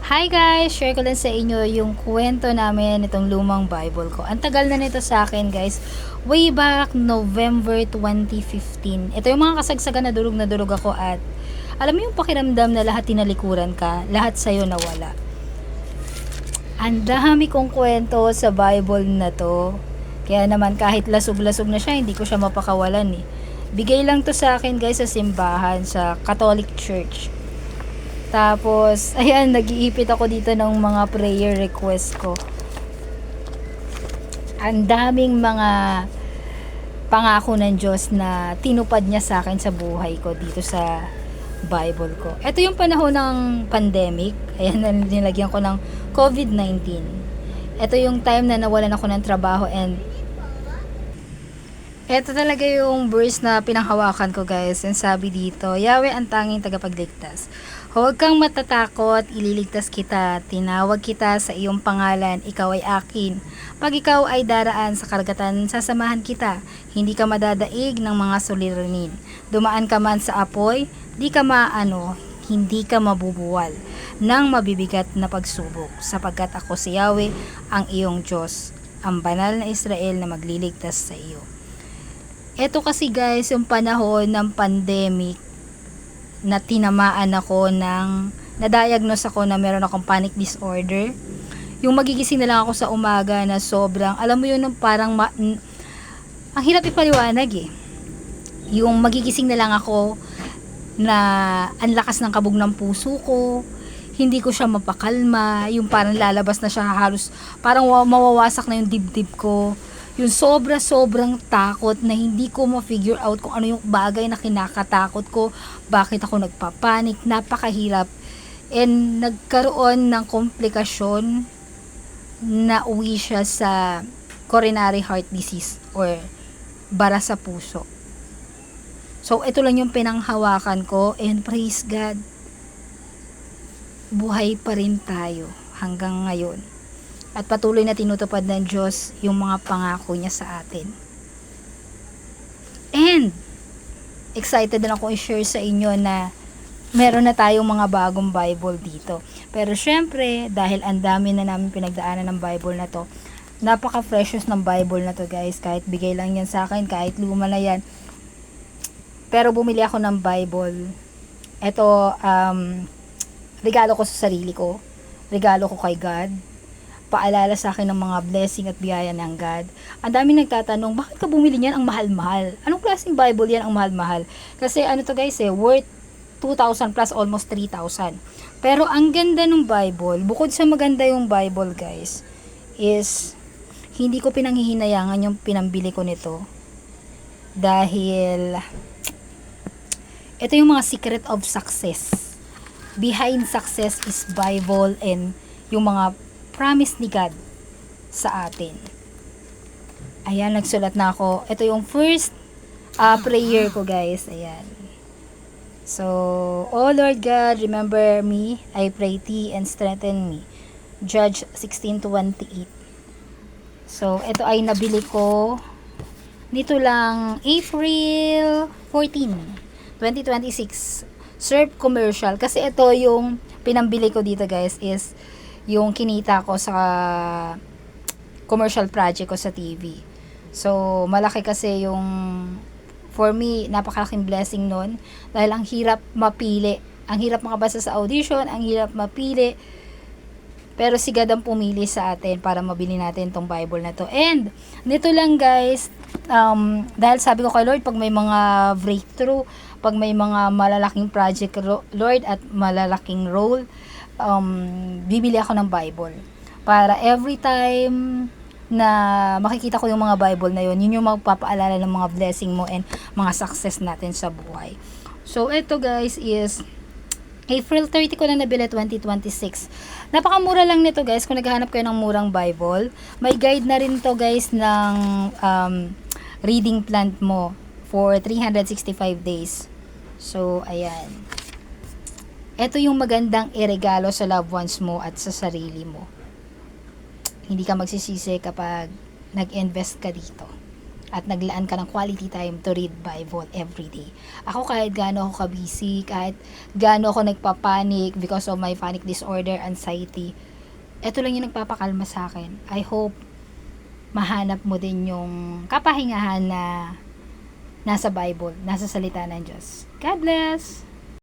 Hi guys! Share ko lang sa inyo yung kwento namin itong lumang Bible ko. Ang tagal na nito sa akin guys. Way back November 2015. Ito yung mga kasagsagan na durog ako at alam mo yung pakiramdam na lahat tinalikuran ka, lahat sa'yo nawala. Ang dami kong kwento sa Bible na to. Kaya naman kahit lasog-lasog na siya, hindi ko siya mapakawalan eh. Bigay lang to sa akin guys sa simbahan, sa Catholic Church. Tapos, ayan, nag-iipit ako dito ng mga prayer request ko. Ang daming mga pangako ng Diyos na tinupad niya sa akin sa buhay ko dito sa Bible ko. Ito yung panahon ng pandemic. Ayan, nilagyan ko ng COVID-19. Ito yung time na nawalan ako ng trabaho and ito talaga yung verse na pinanghawakan ko guys. And sabi dito, Yahweh ang tanging tagapagligtas. Huwag kang matatakot, ililigtas kita. Tinawag kita sa iyong pangalan, ikaw ay akin. Pag ikaw ay daraan sa karagatan, sasamahan kita. Hindi ka madadaig ng mga suliranin. Dumaan ka man sa apoy, hindi ka mabubuwal ng mabibigat na pagsubok. Sapagkat ako si Yahweh, ang iyong Diyos, ang banal na Israel na magliligtas sa iyo. Ito kasi guys, yung panahon ng pandemic na tinamaan ako na-diagnose ako na meron akong panic disorder. Yung magigising na lang ako sa umaga na sobrang, alam mo yun, parang ang hirap ipaliwanag eh. Yung magigising na lang ako na ang lakas ng kabog ng puso ko, hindi ko siya mapakalma, yung parang lalabas na siya halos, parang mawawasak na yung dibdib ko. Yung sobrang takot na hindi ko ma-figure out kung ano yung bagay na kinakatakot ko, bakit ako nagpapanik, napakahirap. And nagkaroon ng komplikasyon na uwi siya sa coronary heart disease or bara sa puso. So, ito lang yung pinanghawakan ko and praise God, buhay pa rin tayo hanggang ngayon. At patuloy na tinutupad ng Diyos yung mga pangako niya sa atin. And, excited din ako i-share sa inyo na meron na tayong mga bagong Bible dito. Pero syempre, dahil ang dami na namin pinagdaanan ng Bible na to, napaka-precious ng Bible na to guys. Kahit bigay lang yan sa akin, kahit luma na yan. Pero bumili ako ng Bible. Ito, regalo ko sa sarili ko. Regalo ko kay God. Paalala sa akin ng mga blessing at biyaya ng God. Ang dami nagtatanong, bakit ka bumili niyan ang mahal-mahal? Anong klaseng Bible yan ang mahal-mahal? Kasi ano to guys worth 2,000 plus almost 3,000. Pero ang ganda ng Bible, bukod sa maganda yung Bible guys, is hindi ko pinanghihinayangan yung pinambili ko nito. Dahil ito yung mga secret of success. Behind success is Bible and yung mga promise ni God sa atin. Ayan, nagsulat na ako. Ito yung first prayer ko guys. Ayan. So, oh Lord God, remember me. I pray thee and strengthen me. Judge 16:28. So, ito ay nabili ko nito lang April 14, 2026. Serve commercial. Kasi ito yung pinambili ko dito guys is yung kinita ko sa commercial project ko sa TV. So, malaki kasi yung, for me, napakalaking blessing nun. Dahil ang hirap mapili. Ang hirap makabasa sa audition, ang hirap mapili. Pero si God ang pumili sa atin para mabili natin tong Bible na to. And, nito lang guys, dahil sabi ko kay Lord, pag may mga breakthrough, pag may mga malalaking project, Lord, at malalaking role, bibili ako ng Bible para every time na makikita ko yung mga Bible na yun yung magpapaalala ng mga blessing mo and mga success natin sa buhay. So ito guys is April 30 ko lang nabili, 2026. Napakamura lang nito guys. Kung naghahanap kayo ng murang Bible, may guide na rin to guys ng reading plan mo for 365 days. So ayan, ito yung magandang iregalo sa loved ones mo at sa sarili mo. Hindi ka magsisisi kapag nag-invest ka dito. at naglaan ka ng quality time to read Bible every day. Ako kahit gaano ako ka-busy, kahit gaano ako nagpapanik because of my panic disorder, anxiety, eto lang yung nagpapakalma sa akin. I hope mahanap mo din yung kapahingahan na nasa Bible, nasa salita ng Diyos. God bless!